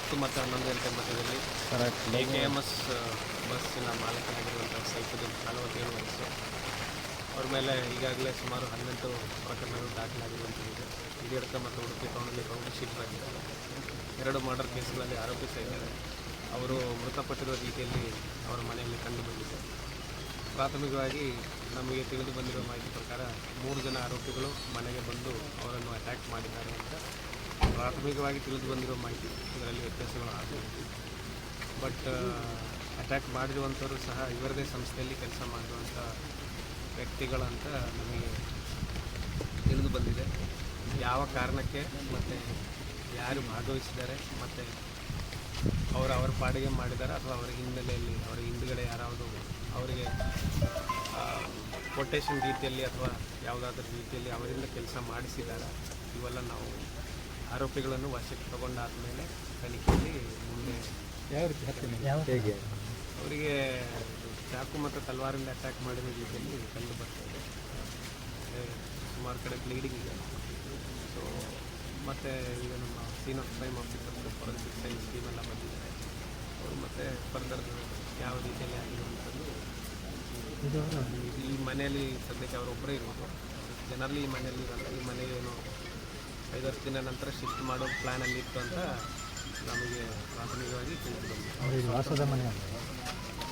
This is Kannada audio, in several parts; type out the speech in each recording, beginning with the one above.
10 ಮತ್ತು 11 ಗಂಟೆ ಮಧ್ಯದಲ್ಲಿ AKMS ಬಸ್ಸಿನ ಮಾಲೀಕನಾಗಿರುವಂಥ ಸೈಫುದ್ದೀನ್ 47 ವಯಸ್ಸು. ಅವ್ರ ಮೇಲೆ ಈಗಾಗಲೇ ಸುಮಾರು 18 ಪ್ರಕರಣಗಳು ದಾಖಲಾಗಿರುವಂಥದ್ದಿದೆ. ಹಿರಿಯಡ್ಕ ಮತ್ತು ಉಡುಪಿ ಟೌನಲ್ಲಿ ರೌಡಿ ಶೀಟರ್ ಆಗಿದ್ದಾರೆ. 2 ಮರ್ಡರ್ ಕೇಸ್ಗಳಲ್ಲಿ ಆರೋಪಿಸಿದ್ದಾರೆ. ಅವರು ಮೃತಪಟ್ಟಿರುವ ರೀತಿಯಲ್ಲಿ ಅವರ ಮನೆಯಲ್ಲಿ ಕಂಡು ಬಂದಿದೆ. ಪ್ರಾಥಮಿಕವಾಗಿ ನಮಗೆ ತಿಳಿದು ಬಂದಿರುವ ಮಾಹಿತಿ ಪ್ರಕಾರ 3 ಜನ ಆರೋಪಿಗಳು ಮನೆಗೆ ಬಂದು ಅವರನ್ನು ಅಟ್ಯಾಕ್ ಮಾಡಿದ್ದಾರೆ ಅಂತ ಪ್ರಾಥಮಿಕವಾಗಿ ತಿಳಿದು ಬಂದಿರುವ ಮಾಹಿತಿ. ಇದರಲ್ಲಿ ವ್ಯತ್ಯಾಸಗಳು ಆಗಬಹುದು. ಬಟ್ ಅಟ್ಯಾಕ್ ಮಾಡಿರುವಂಥವರು ಸಹ ಇವರದೇ ಸಂಸ್ಥೆಯಲ್ಲಿ ಕೆಲಸ ಮಾಡಿರುವಂಥ ವ್ಯಕ್ತಿಗಳಂತ ನಮಗೆ ತಿಳಿದು ಬಂದಿದೆ. ಯಾವ ಕಾರಣಕ್ಕೆ ಮತ್ತು ಯಾರು ಭಾಗವಹಿಸಿದ್ದಾರೆ ಮತ್ತು ಅವರ ಪಾಡಿಗೆ ಮಾಡಿದ್ದಾರೆ ಅಥವಾ ಅವರ ಹಿನ್ನೆಲೆಯಲ್ಲಿ ಅವರ ಹಿಂದುಗಡೆ ಯಾರಾದರೂ ಅವರಿಗೆ ಕೊಟೇಶನ್ ರೀತಿಯಲ್ಲಿ ಅಥವಾ ಯಾವುದಾದ್ರೂ ರೀತಿಯಲ್ಲಿ ಅವರಿಂದ ಕೆಲಸ ಮಾಡಿಸಿದ್ದಾರೆ. ಇವೆಲ್ಲ ನಾವು ಆರೋಪಿಗಳನ್ನು ವಶಕ್ಕೆ ತಗೊಂಡಾದ ಮೇಲೆ ತನಿಖೆಯಲ್ಲಿ ಮುಂದೆ ಯಾವ ರೀತಿ ಹೇಗೆ ಅವರಿಗೆ ಚಾಕು ಮತ್ತು ತಲವಾರಿಂದ ಅಟ್ಯಾಕ್ ಮಾಡಿದ ರೀತಿಯಲ್ಲಿ ಕಂಡು ಬರ್ತಾಯಿದೆ. ಸುಮಾರು ಕಡೆ ಬ್ಲೀಡಿಂಗ್ ಇದೆ. ಸೊ ಮತ್ತು ಈಗ ನಮ್ಮ scene of crime officer forensic science team ಎಲ್ಲ ಬಂದಿದ್ದಾರೆ. ಅವರು ಮತ್ತು ಫರ್ದರ್ ಯಾವ ರೀತಿಯಲ್ಲಿ ಆಗಿರುವಂಥದ್ದು ಈ ಮನೆಯಲ್ಲಿ ಸದ್ಯಕ್ಕೆ ಅವರೊಬ್ಬರೇ ಇರೋದು. ಜನರಲಿ ಈ ಮನೆಯಲ್ಲಿ ಇರಲ್ಲ. ಈ ಮನೆ ಏನು 5-10 ದಿನ ನಂತರ ಶಿಫ್ಟ್ ಮಾಡೋ ಪ್ಲ್ಯಾನಲ್ಲಿ ಇತ್ತು ಅಂತ ನಮಗೆ ಪ್ರಾಥಮಿಕವಾಗಿ ತಿಳಿದು ಬಂದಿದೆ.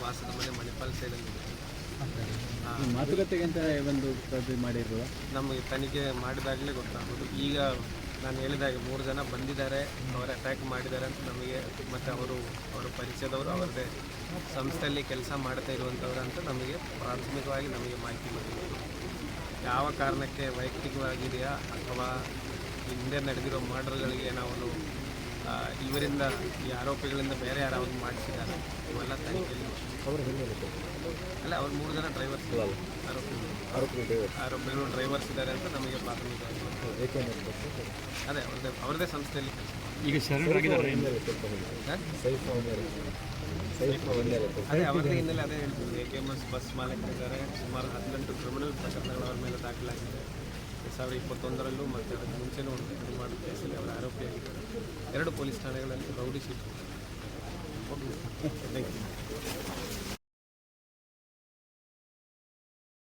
ವಾಸದ ಮನೆ ಮಣಿಪಾಲ್ ಸೈಡಲ್ಲಿ ಮಾತುಕತೆಗೆ ಅಂತ ಒಂದು ಮಾಡಿರುವ ನಮಗೆ ತನಿಖೆ ಮಾಡಿದಾಗಲೇ ಗೊತ್ತಾಗೋದು. ಈಗ ನಾನು ಹೇಳಿದಾಗೆ 3 ಜನ ಬಂದಿದ್ದಾರೆ, ಅವರು ಅಟ್ಯಾಕ್ ಮಾಡಿದ್ದಾರೆ ಅಂತ ನಮಗೆ, ಮತ್ತು ಅವರ ಪರಿಚಯದವರು ಅವರದೇ ಸಂಸ್ಥೆಯಲ್ಲಿ ಕೆಲಸ ಮಾಡ್ತಾ ಇರುವಂಥವ್ರು ಅಂತ ನಮಗೆ ಪ್ರಾಥಮಿಕವಾಗಿ ನಮಗೆ ಮಾಹಿತಿ ಬಂದಿದೆ. ಯಾವ ಕಾರಣಕ್ಕೆ ವೈಯಕ್ತಿಕವಾಗಿದೆಯಾ ಅಥವಾ ಹಿಂದೆ ನಡೆದಿರೋ ಮರ್ಡರ್ಗಳಿಗೆ ನಾವು ಇವರಿಂದ ಈ ಆರೋಪಿಗಳಿಂದ ಬೇರೆ ಯಾರಾவது ಮಾಡಿಸಿದ್ದಾರೆ ಇವೆಲ್ಲ ತನಿಖೆಯಲ್ಲಿ ಅಲ್ಲ. ಅವ್ರು 3 ಜನ ಡ್ರೈವರ್ಸ್ ಆರೋಪಿಗಳು ಡ್ರೈವರ್ಸ್ ಇದ್ದಾರೆ ಅಂತ ನಮಗೆ ಪ್ರಾಥಮಿಕವಾಗಿ ಅದೇ ಅವ್ರದ್ದೇ ಸಂಸ್ಥೆಯಲ್ಲಿ ಕೆಲಸ. ಈಗ ಶರಣರಾಗಿದ್ದಾರೆ ಅದೇ ಅವ್ರದ್ದೇ ಹಿನ್ನೆಲೆ ಅದೇ ಹೇಳ್ತೀವಿ. AKMS ಬಸ್ ಮಾಲೀಕರಿದ್ದಾರೆ. ಸುಮಾರು 18 ಕ್ರಿಮಿನಲ್ ಪ್ರಕರಣಗಳು ಅವ್ರ ಮೇಲೆ ದಾಖಲಾಗಿದೆ. 2021ರಲ್ಲೂ ಮತ್ತು ಅದಕ್ಕೆ ಮುಂಚೆನೂ ಒಂದು ರಿಮಾಂಡ್ ಕೇಸಲ್ಲಿ ಅವರ ಆರೋಪಿಯಾಗಿದ್ದಾರೆ. 2 ಪೊಲೀಸ್ ಠಾಣೆಗಳಲ್ಲಿ rowdy sheet. Okay, thank you.